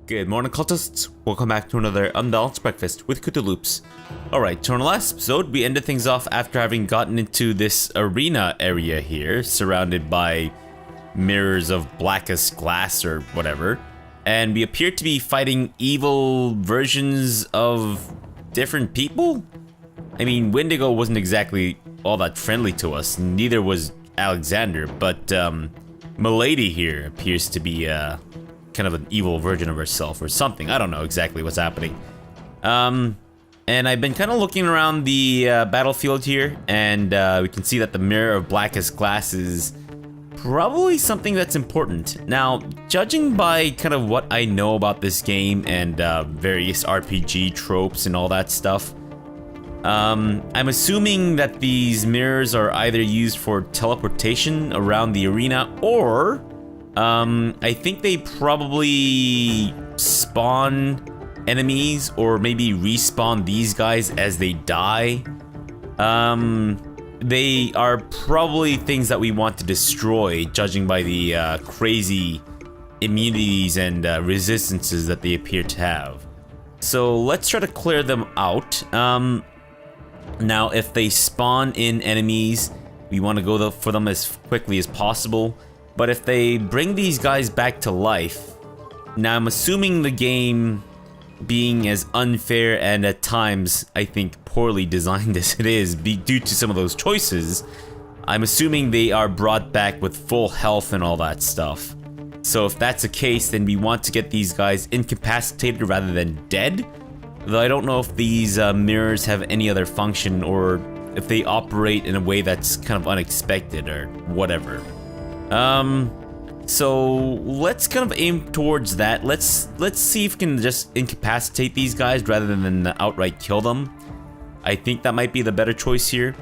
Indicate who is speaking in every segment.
Speaker 1: Good morning, cultists. Welcome back to another unbalanced breakfast with CthuLoops. Alright, so in the last episode, we ended things off after having gotten into this arena area here, surrounded by mirrors of blackest glass or whatever. And we appear to be fighting evil versions of different people? I mean, Wendigo wasn't exactly all that friendly to us, neither was Alexander, but Milady here appears to be kind of an evil version of herself or something. I don't know exactly what's happening. And I've been kind of looking around the battlefield here, and we can see that the mirror of blackest glass is probably something that's important. Now, judging by kind of what I know about this game and various RPG tropes and all that stuff, I'm assuming that these mirrors are either used for teleportation around the arena, or I think they probably spawn enemies or maybe respawn these guys as they die. They are probably things that we want to destroy, judging by the crazy immunities and resistances that they appear to have. So let's try to clear them out. Now, if they spawn in enemies, we want to go for them as quickly as possible. But if they bring these guys back to life, now I'm assuming the game being as unfair and at times, I think, poorly designed as it is, due to some of those choices, I'm assuming they are brought back with full health and all that stuff. So if that's the case, then we want to get these guys incapacitated rather than dead. Though I don't know if these mirrors have any other function, or if they operate in a way that's kind of unexpected or whatever. So let's kind of aim towards that. Let's see if we can just incapacitate these guys rather than outright kill them. I think that might be the better choice here.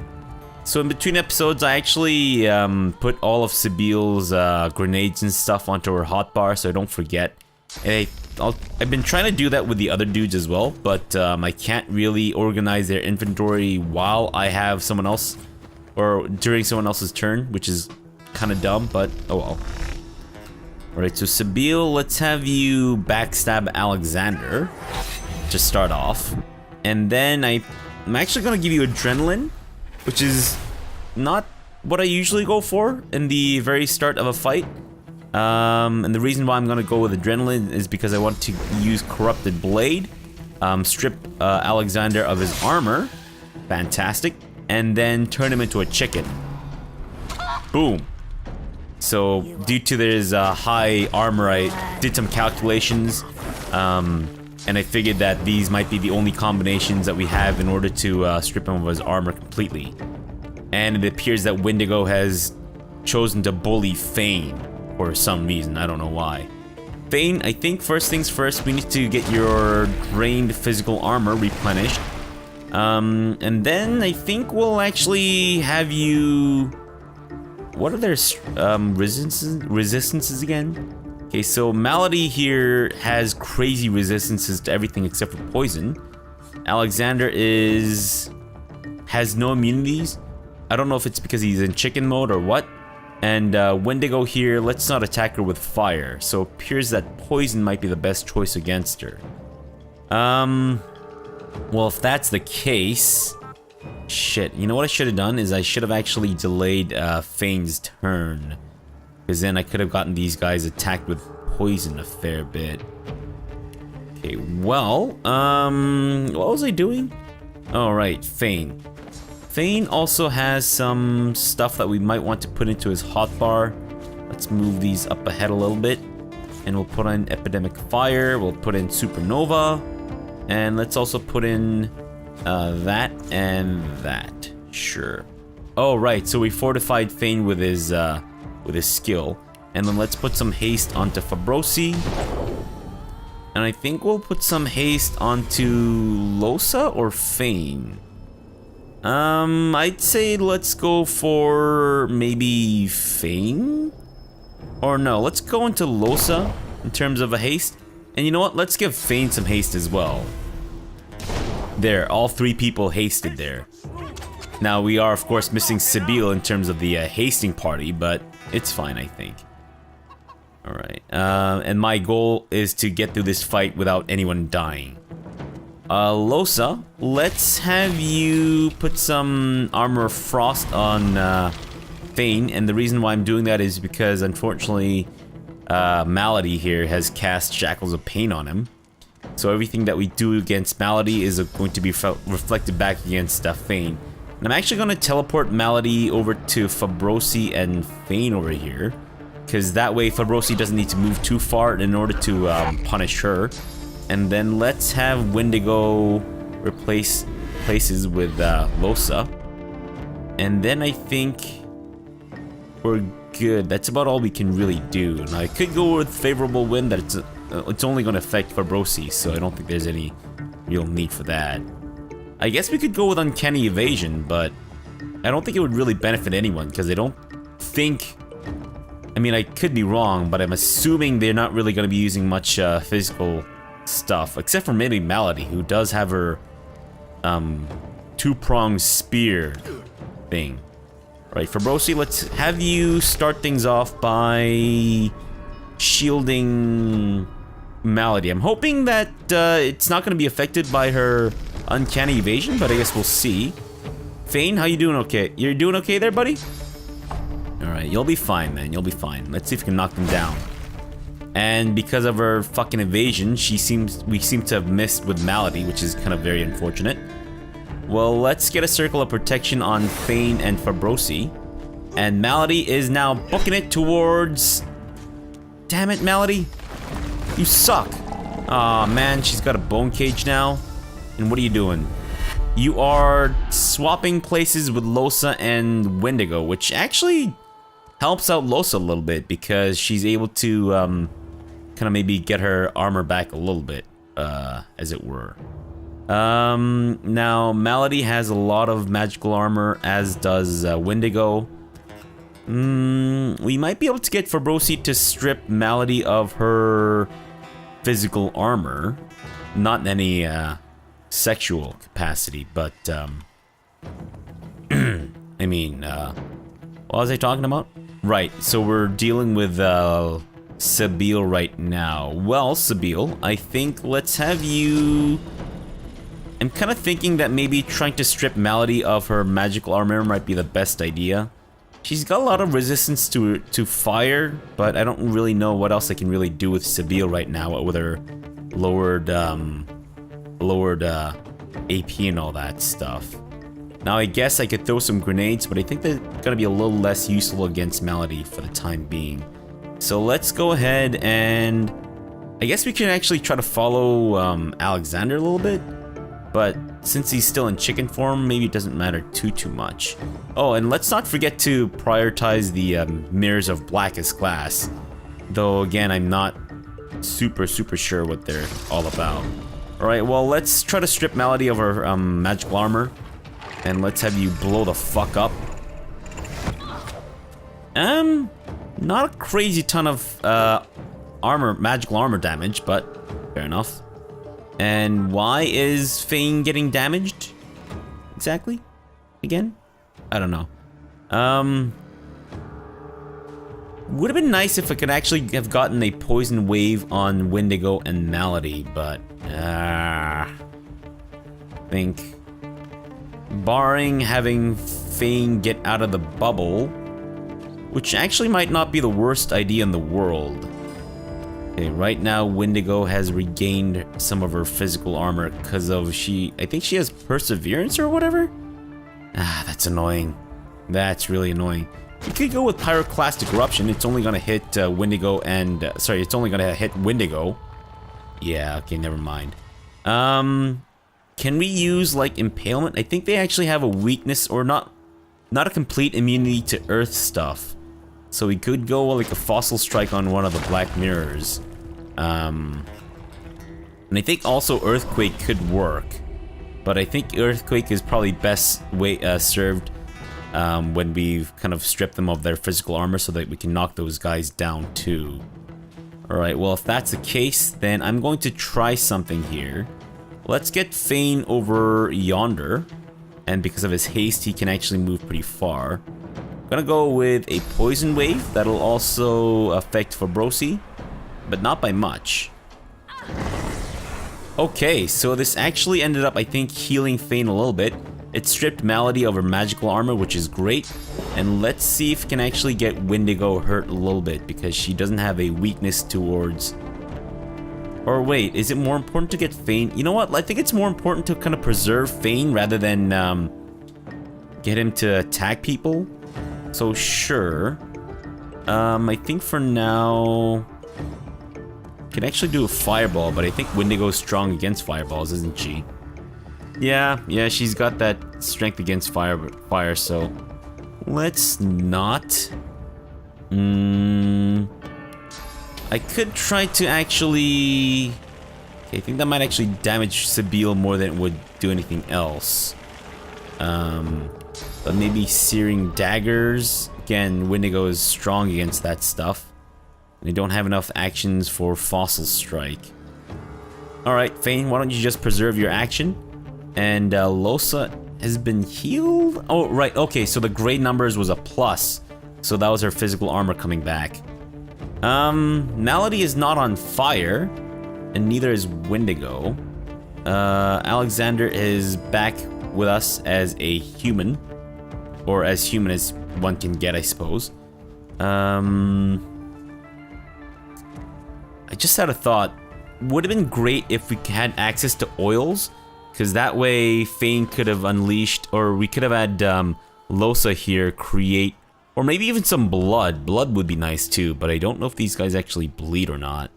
Speaker 1: So in between episodes, I actually put all of Sibyll's grenades and stuff onto her hotbar so I don't forget. And I've been trying to do that with the other dudes as well, but I can't really organize their inventory while I have someone else, or during someone else's turn, which is kind of dumb, but oh well. Alright, so Sibyll, let's have you backstab Alexander to start off. And then I'm actually going to give you Adrenaline, which is not what I usually go for in the very start of a fight. And the reason why I'm going to go with Adrenaline is because I want to use Corrupted Blade, strip Alexander of his armor, fantastic, and then turn him into a chicken. Boom. So due to his high armor, I did some calculations, and I figured that these might be the only combinations that we have in order to strip him of his armor completely. And it appears that Wendigo has chosen to bully Fane for some reason. I don't know why. Fane, I think first things first, we need to get your drained physical armor replenished. And then I think we'll actually have you... What are their resistances again? Okay, so Milady here has crazy resistances to everything except for poison. Alexander has no immunities. I don't know if it's because he's in chicken mode or what. And Wendigo here, let's not attack her with fire. So it appears that poison might be the best choice against her. Well, if that's the case... Shit, you know what I should have done is I should have actually delayed Fane's turn. Because then I could have gotten these guys attacked with poison a fair bit. Okay, well, what was I doing? Alright, Fane. Fane also has some stuff that we might want to put into his hotbar. Let's move these up ahead a little bit. And we'll put in Epidemic Fire, we'll put in Supernova. And let's also put in... that and that. Sure. Oh, right. So we fortified Fane with his skill. And then let's put some haste onto Fabrosi. And I think we'll put some haste onto Losa or Fane. I'd say let's go for maybe Fane? Or no, let's go into Losa in terms of a haste. And you know what? Let's give Fane some haste as well. There, all three people hasted there. Now, we are, of course, missing Sibyll in terms of the hasting party, but it's fine, I think. Alright, and my goal is to get through this fight without anyone dying. Lohse, let's have you put some Armor of Frost on Thane, and the reason why I'm doing that is because, unfortunately, Malady here has cast Shackles of Pain on him. So everything that we do against Malady is going to be reflected back against Thane. And I'm actually going to teleport Malady over to Fabrosi and Thane over here, because that way Fabrosi doesn't need to move too far in order to punish her. And then let's have Wendigo replace places with Lohse. And then I think we're good. That's about all we can really do. Now I could go with Favorable Wind, that it's only going to affect Fabrosi, so I don't think there's any real need for that. I guess we could go with Uncanny Evasion, but I don't think it would really benefit anyone, because I don't think... I mean, I could be wrong, but I'm assuming they're not really going to be using much physical stuff, except for maybe Malady, who does have her two-pronged spear thing. Alright, Fabrosi, let's have you start things off by shielding Malady. I'm hoping that it's not going to be affected by her Uncanny Evasion, but I guess we'll see. Thane, how you doing? Okay, you're doing okay there, buddy? Alright, you'll be fine, man. You'll be fine. Let's see if we can knock them down. And because of her fucking evasion, we seem to have missed with Malady, which is kind of very unfortunate. Well, let's get a circle of protection on Thane and Fabrosi. And Malady is now booking it towards... Damn it, Malady. You suck. Aw, man, she's got a bone cage now. And what are you doing? You are swapping places with Lohse and Wendigo, which actually helps out Lohse a little bit, because she's able to kind of maybe get her armor back a little bit, as it were. Now, Malady has a lot of magical armor, as does Wendigo. We might be able to get Fabrosi to strip Malady of her physical armor. Not in any sexual capacity, but I mean, what was I talking about? Right, so we're dealing with Sabile right now. Well, Sabile, I think let's have you... I'm kind of thinking that maybe trying to strip Malady of her magical armor might be the best idea. She's got a lot of resistance to fire, but I don't really know what else I can really do with Sabile right now with her lowered AP and all that stuff. Now I guess I could throw some grenades, but I think they're gonna be a little less useful against Malady for the time being. So let's go ahead and... I guess we can actually try to follow Alexander a little bit. But since he's still in chicken form, maybe it doesn't matter too much. Oh, and let's not forget to prioritize the Mirrors of Blackest Glass. Though, again, I'm not super sure what they're all about. Alright, well, let's try to strip Malady of her magical armor. And let's have you blow the fuck up. Not a crazy ton of magical armor damage, but fair enough. And why is Thane getting damaged? Exactly? Again? I don't know. Would have been nice if I could actually have gotten a poison wave on Wendigo and Malady, but I think barring having Thane get out of the bubble, which actually might not be the worst idea in the world. Okay, right now Wendigo has regained some of her physical armor because of I think she has perseverance or whatever? Ah, that's annoying. That's really annoying. You could go with Pyroclastic Eruption. It's only gonna hit Wendigo and... sorry, it's only gonna hit Wendigo. Yeah, okay, never mind. Can we use, like, Impalement? I think they actually have a weakness, or not a complete immunity to Earth stuff. So we could go, like, a Fossil Strike on one of the Black Mirrors. And I think also Earthquake could work. But I think Earthquake is probably best served when we've kind of stripped them of their physical armor so that we can knock those guys down too. Alright, well if that's the case, then I'm going to try something here. Let's get Thane over yonder. And because of his haste, he can actually move pretty far. Gonna go with a poison wave. That'll also affect Fabrosi, but not by much. Okay, so this actually ended up, I think, healing Fane a little bit. It stripped Malady of her magical armor, which is great. And let's see if it can actually get Wendigo hurt a little bit, because she doesn't have a weakness towards... Or wait, is it more important to get Fane? You know what? I think it's more important to kind of preserve Fane rather than get him to attack people. So sure. I think for now... Can actually do a fireball, but I think Wendigo's strong against fireballs, isn't she? Yeah, she's got that strength against fire, so... Let's not... I could try to actually... Okay, I think that might actually damage Sebille more than it would do anything else. But maybe Searing Daggers. Again, Wendigo is strong against that stuff. And they don't have enough actions for Fossil Strike. Alright, Fane, why don't you just preserve your action? And Lohse has been healed? Oh, right, okay, so the grade numbers was a plus. So that was her physical armor coming back. Malady is not on fire, and neither is Wendigo. Alexander is back with us as a human. Or as human as one can get, I suppose. I just had a thought. Would have been great if we had access to oils, because that way Fane could have unleashed, or we could have had Lohse here create, or maybe even some blood. Blood would be nice too, but I don't know if these guys actually bleed or not.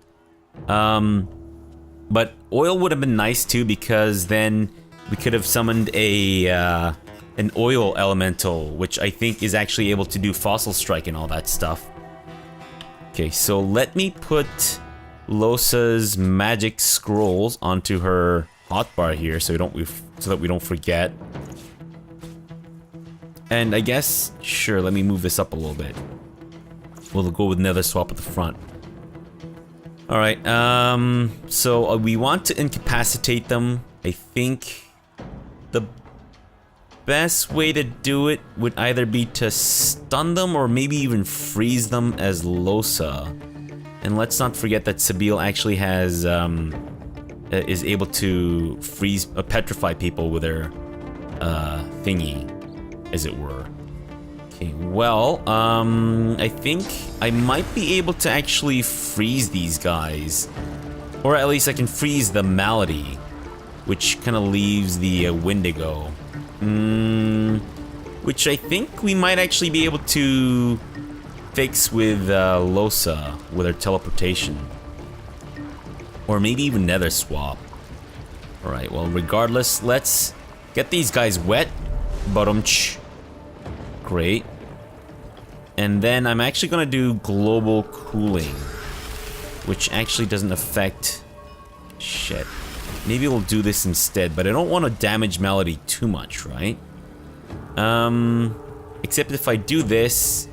Speaker 1: But oil would have been nice too, because then we could have summoned a an oil elemental, which I think is actually able to do Fossil Strike and all that stuff. Okay, so let me put Lohse's magic scrolls onto her hotbar here, so that we don't forget. And I guess, sure, let me move this up a little bit. We'll go with Nether Swap at the front. Alright, so we want to incapacitate them. I think the best way to do it would either be to stun them or maybe even freeze them as Lohse. And let's not forget that Sebille actually has, is able to freeze, petrify people with her, thingy, as it were. Okay, well, I think I might be able to actually freeze these guys. Or at least I can freeze the Malady, which kind of leaves the Wendigo. Which I think we might actually be able to fix with Lohse, with her teleportation. Or maybe even Nether Swap. Alright, well, regardless, let's get these guys wet. Badumch. Great. And then I'm actually gonna do global cooling, which actually doesn't affect... Shit. Maybe we'll do this instead, but I don't want to damage Malady too much, right? Except if I do this,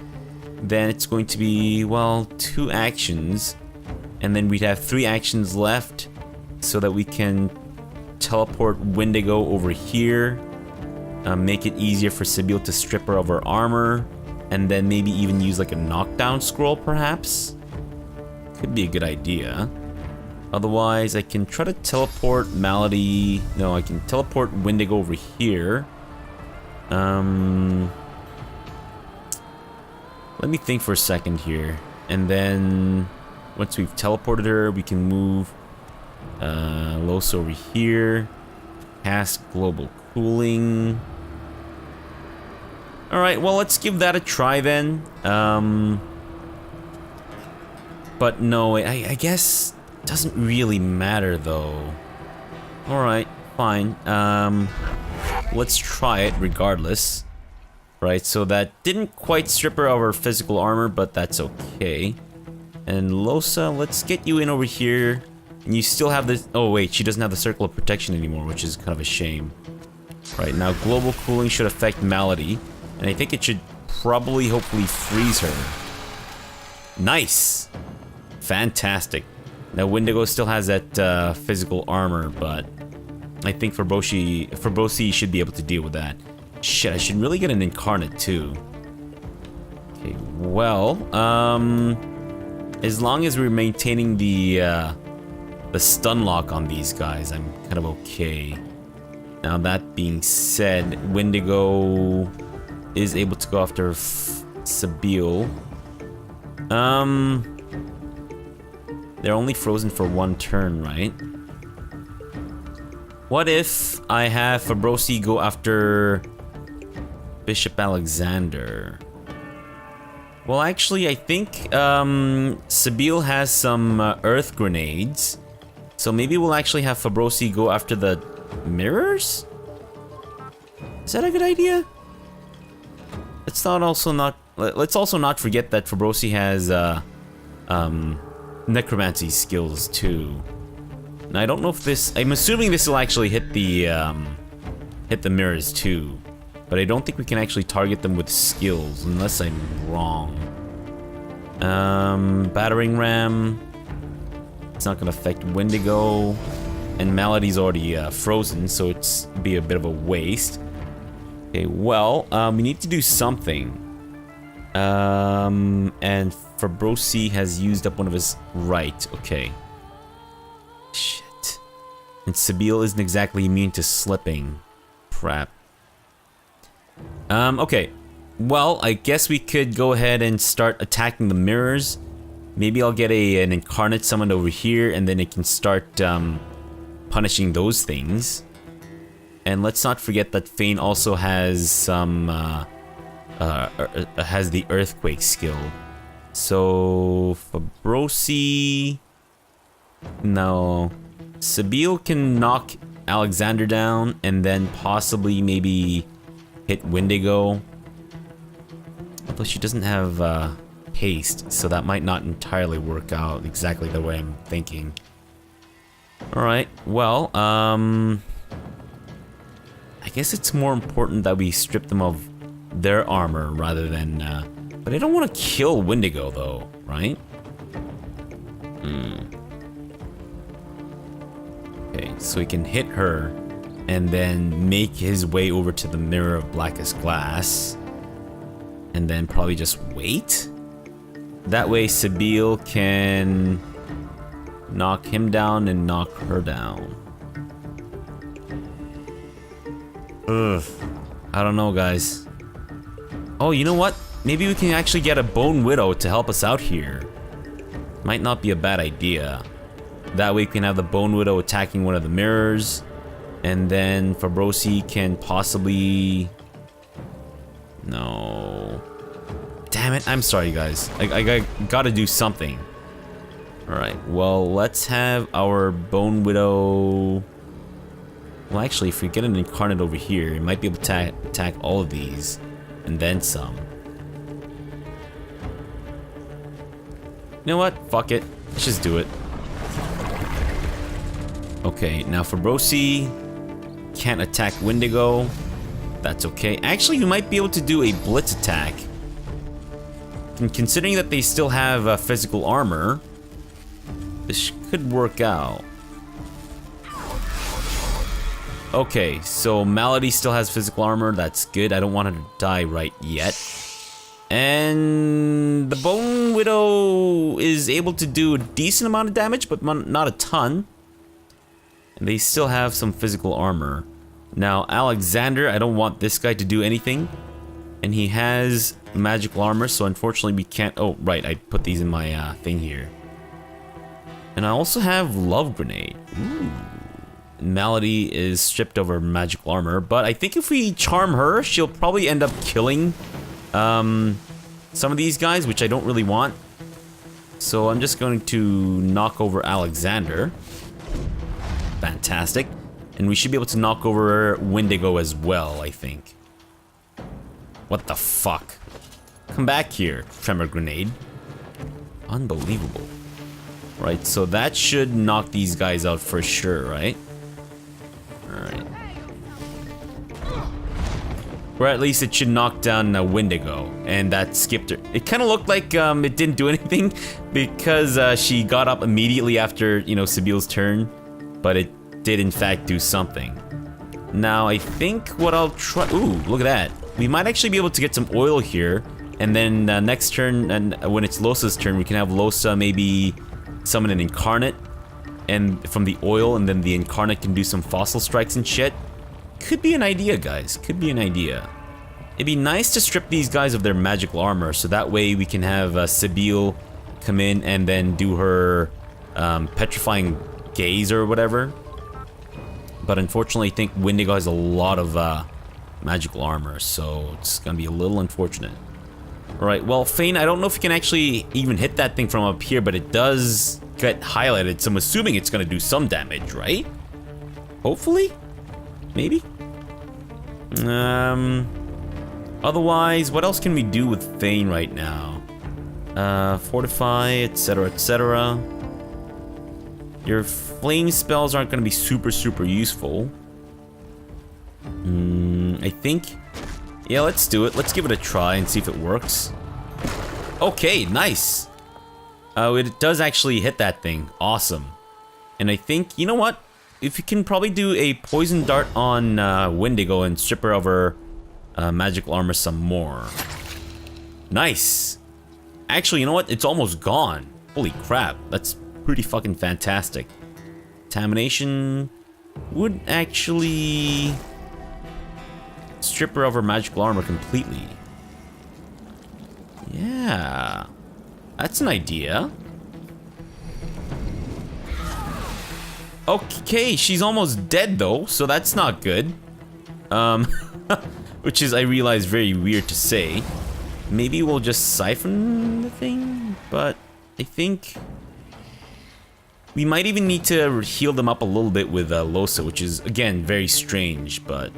Speaker 1: then it's going to be, well, 2 actions. And then we'd have 3 actions left, so that we can teleport Wendigo over here. Make it easier for Sebille to strip her of her armor. And then maybe even use like a knockdown scroll, perhaps? Could be a good idea. Otherwise, I can try to teleport Malady. No, I can teleport Wendigo over here. Let me think for a second here. And then, once we've teleported her, we can move Lohse over here. Cast global cooling. Alright, well, let's give that a try then. But no, I guess... Doesn't really matter though. Alright, fine. Let's try it regardless. Right, so that didn't quite strip her of her physical armor, but that's okay. And Lohse, let's get you in over here. And you still have this... Oh wait, she doesn't have the circle of protection anymore, which is kind of a shame. Right, now global cooling should affect Malady. And I think it should probably, hopefully, freeze her. Nice! Fantastic. Now Wendigo still has that physical armor, but I think Fabrosi should be able to deal with that. Shit, I should really get an incarnate too. Well, as long as we're maintaining the stun lock on these guys, I'm kind of okay. Now that being said, Wendigo is able to go after Sebille. They're only frozen for one turn, right? What if I have Fabrosi go after Bishop Alexander? Well, actually, I think Sebille has some earth grenades. So maybe we'll actually have Fabrosi go after the mirrors? Is that a good idea? Let's also not forget that Fabrosi has necromancy skills too. Now I don't know if this, I'm assuming this will actually hit the mirrors too, but I don't think we can actually target them with skills unless I'm wrong. Battering ram, it's not gonna affect Wendigo, and Malady's already frozen, so it's be a bit of a waste. Okay, well, we need to do something. And Fabrosi has used up one of his right. Okay. Shit. And Sebille isn't exactly immune to slipping. Crap. Okay. Well, I guess we could go ahead and start attacking the mirrors. Maybe I'll get an incarnate summoned over here, and then it can start punishing those things. And let's not forget that Fane also has some has the earthquake skill. So Fabrosi, no, Sebille can knock Alexander down and then possibly maybe hit Wendigo. Although she doesn't have haste, so that might not entirely work out exactly the way I'm thinking. All right, well, I guess it's more important that we strip them of their armor rather than, but I don't want to kill Wendigo though, right? Okay, so he can hit her and then make his way over to the mirror of blackest glass and then probably just wait. That way Sebille can knock him down and knock her down. Ugh, I don't know, guys. Oh, you know what? Maybe we can actually get a Bone Widow to help us out here. Might not be a bad idea. That way we can have the Bone Widow attacking one of the mirrors, and then Fabrosi can possibly... No. Damn it, I'm sorry, guys. I gotta do something. Alright, well, let's have our Bone Widow... Well, actually, if we get an incarnate over here, it might be able to attack all of these, and then some. You know what? Fuck it. Let's just do it. Okay, now Fabrosi can't attack Wendigo. That's okay. Actually, we might be able to do a blitz attack. And considering that they still have physical armor, this could work out. Okay, so Malady still has physical armor. That's good. I don't want her to die right yet. And the Bone Widow is able to do a decent amount of damage, but not a ton. And they still have some physical armor. Now, Alexander, I don't want this guy to do anything. And he has magical armor, so unfortunately we can't... Oh, right, I put these in my thing here. And I also have Love Grenade. Ooh. Malady is stripped of her magical armor, but I think if we charm her, she'll probably end up killing some of these guys, which I don't really want. So I'm just going to knock over Alexander. Fantastic. And we should be able to knock over Wendigo as well, I think. What the fuck? Come back here, Tremor Grenade. Unbelievable. Right, so that should knock these guys out for sure, right? Alright. Or at least it should knock down Wendigo. And that skipped her. It kind of looked like it didn't do anything because she got up immediately after, you know, Sebille's turn. But it did in fact do something. Now I think what I'll try... Ooh, look at that. We might actually be able to get some oil here And then next turn, and when it's Losa's turn, we can have Losa maybe summon an Incarnate and from the oil, and then the Incarnate can do some fossil strikes and shit. Could be an idea, guys. Could be an idea. It'd be nice to strip these guys of their magical armor, so that way we can have Sibyl come in and then do her petrifying gaze or whatever. But unfortunately, I think Wendigo has a lot of magical armor, so it's gonna be a little unfortunate. Alright, well, Fane, I don't know if you can actually even hit that thing from up here, but it does get highlighted, so I'm assuming it's gonna do some damage, right? Hopefully? Maybe? Otherwise, what else can we do with Fane right now? Fortify, etc, etc. Your flame spells aren't gonna be super useful. I think... Yeah, let's do it. Let's give it a try and see if it works. Okay, nice. It does actually hit that thing. Awesome. And I think, you know what? If you can probably do a poison dart on Wendigo and strip her of her magical armor some more. Nice. Actually, you know what? It's almost gone. Holy crap. That's pretty fucking fantastic. Contamination would actually strip her of her magical armor completely. Yeah. That's an idea. Okay, she's almost dead though, so that's not good. Which is, I realize, very weird to say. Maybe we'll just siphon the thing, but I think we might even need to heal them up a little bit with Losa, which is, again, very strange, but...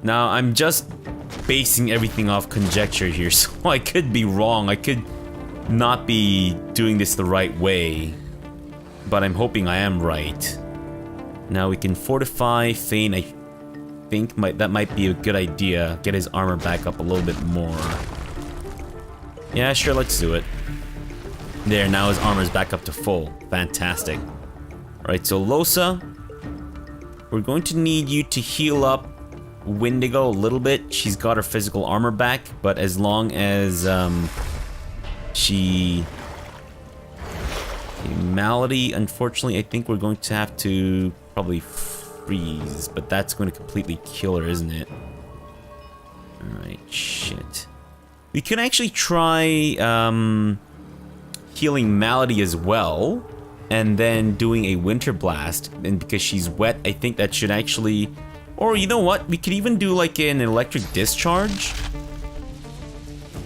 Speaker 1: Now, I'm just basing everything off conjecture here, so I could be wrong. I could not be doing this the right way, but I'm hoping I am right. Now we can fortify Fane. I think that might be a good idea. Get his armor back up a little bit more. Yeah, sure, let's do it. There, now his armor's back up to full. Fantastic. Alright, so Losa, we're going to need you to heal up Wendigo a little bit. She's got her physical armor back, but as long as she... Malady, unfortunately, I think we're going to have to probably freeze, but that's going to completely kill her, isn't it? Alright, shit. We can actually try healing Malady as well, and then doing a Winter Blast, and because she's wet, I think that should actually... Or you know what, we could even do like an electric discharge,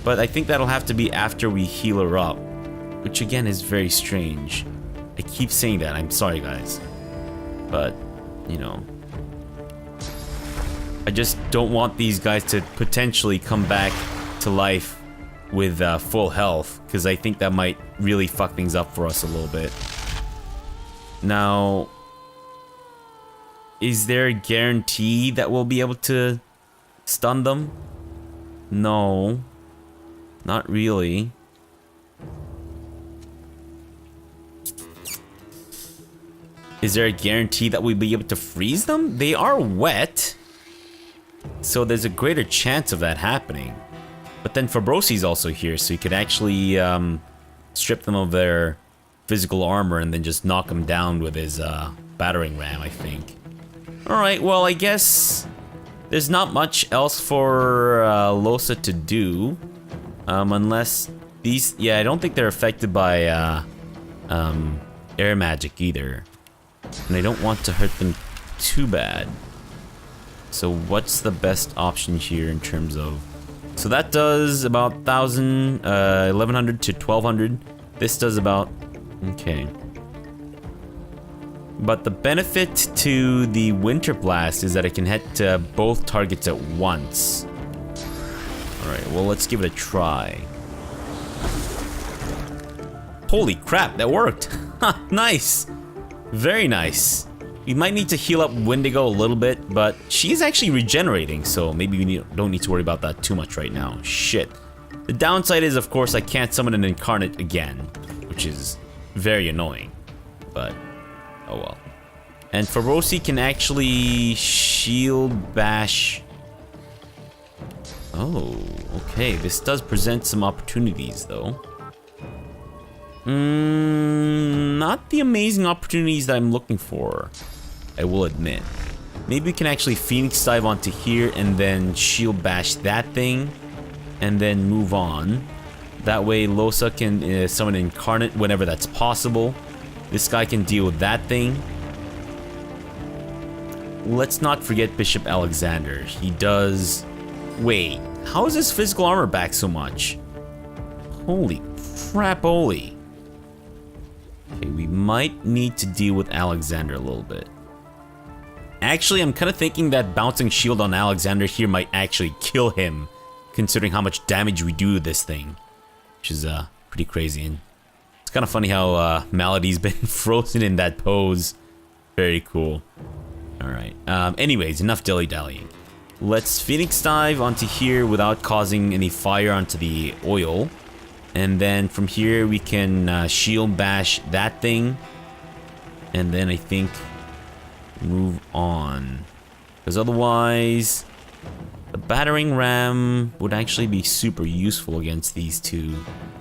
Speaker 1: but I think that'll have to be after we heal her up, which again is very strange. I keep saying that, I'm sorry guys, but you know, I just don't want these guys to potentially come back to life with full health, because I think that might really fuck things up for us a little bit. Now, is there a guarantee that we'll be able to stun them? No, not really. Is there a guarantee that we'll be able to freeze them? They are wet, so there's a greater chance of that happening. But then Fabrosi's also here, so he could actually strip them of their physical armor and then just knock them down with his battering ram, I think. Alright, well, I guess there's not much else for Losa to do. Unless these... Yeah, I don't think they're affected by air magic either. And I don't want to hurt them too bad. So what's the best option here in terms of... So that does about 1,000, 1,100 to 1,200. This does about... Okay. But the benefit to the Winter Blast is that it can hit both targets at once. Alright, well, let's give it a try. Holy crap, that worked! Nice! Very nice. We might need to heal up Wendigo a little bit, but she's actually regenerating, so maybe we don't need to worry about that too much right now. Shit. The downside is, of course, I can't summon an Incarnate again, which is very annoying, but oh well. And Fabrosi can actually shield bash Oh, okay. This does present some opportunities, though. Not the amazing opportunities that I'm looking for, I will admit. Maybe we can actually Phoenix dive onto here and then shield bash that thing and then move on. That way Losa can summon Incarnate whenever that's possible. This guy can deal with that thing. Let's not forget Bishop Alexander. He does... Wait, how is his physical armor back so much? Holy crap-oly. Okay, we might need to deal with Alexander a little bit. Actually, I'm kind of thinking that bouncing shield on Alexander here might actually kill him, considering how much damage we do to this thing, which is pretty crazy. And it's kind of funny how Melody's been frozen in that pose. Very cool. All right. Anyways, enough dilly-dallying. Let's Phoenix dive onto here without causing any fire onto the oil. And then from here we can shield bash that thing. And then I think move on. Because otherwise, the battering ram would actually be super useful against these two.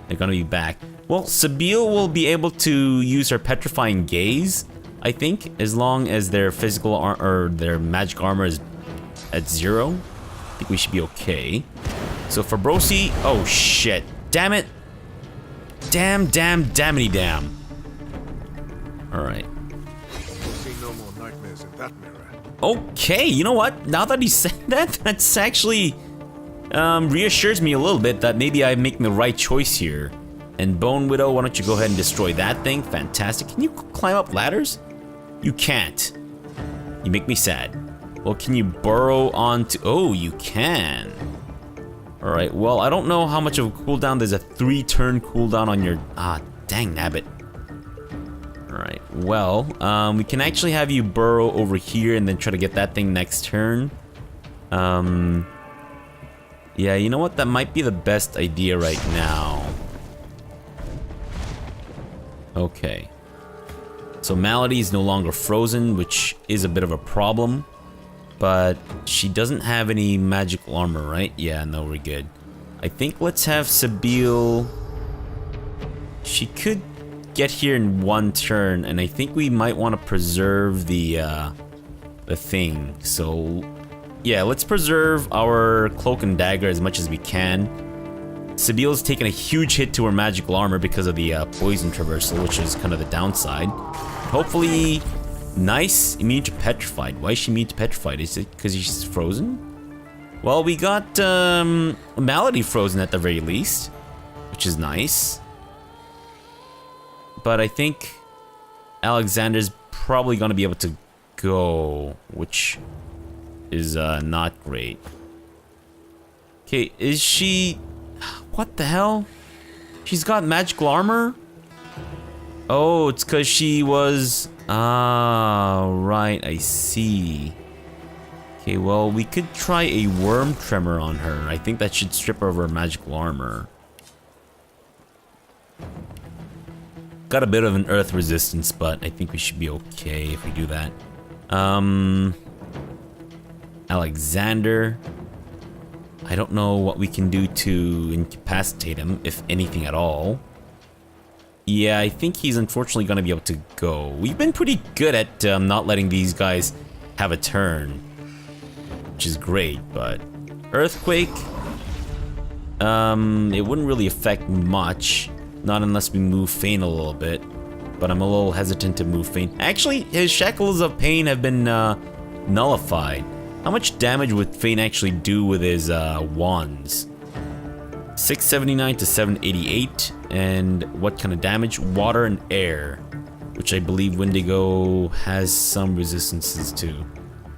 Speaker 1: They're gonna be back. Well, Sabille will be able to use her petrifying gaze, I think, as long as their physical or their magic armor is at 0. I think we should be okay. So Fabrosi, oh shit, damn it. Dammity damn. Alright.
Speaker 2: No more nightmares in that mirror.
Speaker 1: Okay, you know what? Now that he said that, that's actually reassures me a little bit that maybe I'm making the right choice here. And Bone Widow, why don't you go ahead and destroy that thing? Fantastic. Can you climb up ladders? You can't. You make me sad. Well, can you burrow onto... Oh, you can. Alright, well, I don't know how much of a cooldown. There's a 3-turn cooldown on your... Ah, dang nabbit. Alright, well, we can actually have you burrow over here and then try to get that thing next turn. Yeah, you know what? That might be the best idea right now. Okay. So Malady is no longer frozen, which is a bit of a problem. But she doesn't have any magical armor, right? Yeah, no, we're good. I think let's have Sabille. She could get here in 1 turn, and I think we might want to preserve the thing. So, yeah, let's preserve our cloak and dagger as much as we can. Sabille's taken a huge hit to her magical armor because of the poison traversal, which is kind of the downside. Hopefully... Nice, immune to petrified. Why is she immune to petrified? Is it because she's frozen? Well, we got Malady frozen at the very least, which is nice. But I think Alexander's probably going to be able to go, which is not great. Okay, is she... What the hell? She's got magical armor? Oh, it's because she was... Ah, right, I see. Okay, well, we could try a worm tremor on her. I think that should strip her of her magical armor. Got a bit of an earth resistance, but I think we should be okay if we do that. Alexander. I don't know what we can do to incapacitate him, if anything at all. Yeah, I think he's unfortunately going to be able to go. We've been pretty good at not letting these guys have a turn, which is great, but Earthquake, it wouldn't really affect much, not unless we move Fane a little bit, but I'm a little hesitant to move Fane. Actually, his Shackles of Pain have been nullified. How much damage would Fane actually do with his wands? 679 to 788, and what kind of damage? Water and air, which I believe Wendigo has some resistances to.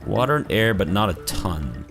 Speaker 1: Water and air, but not a ton.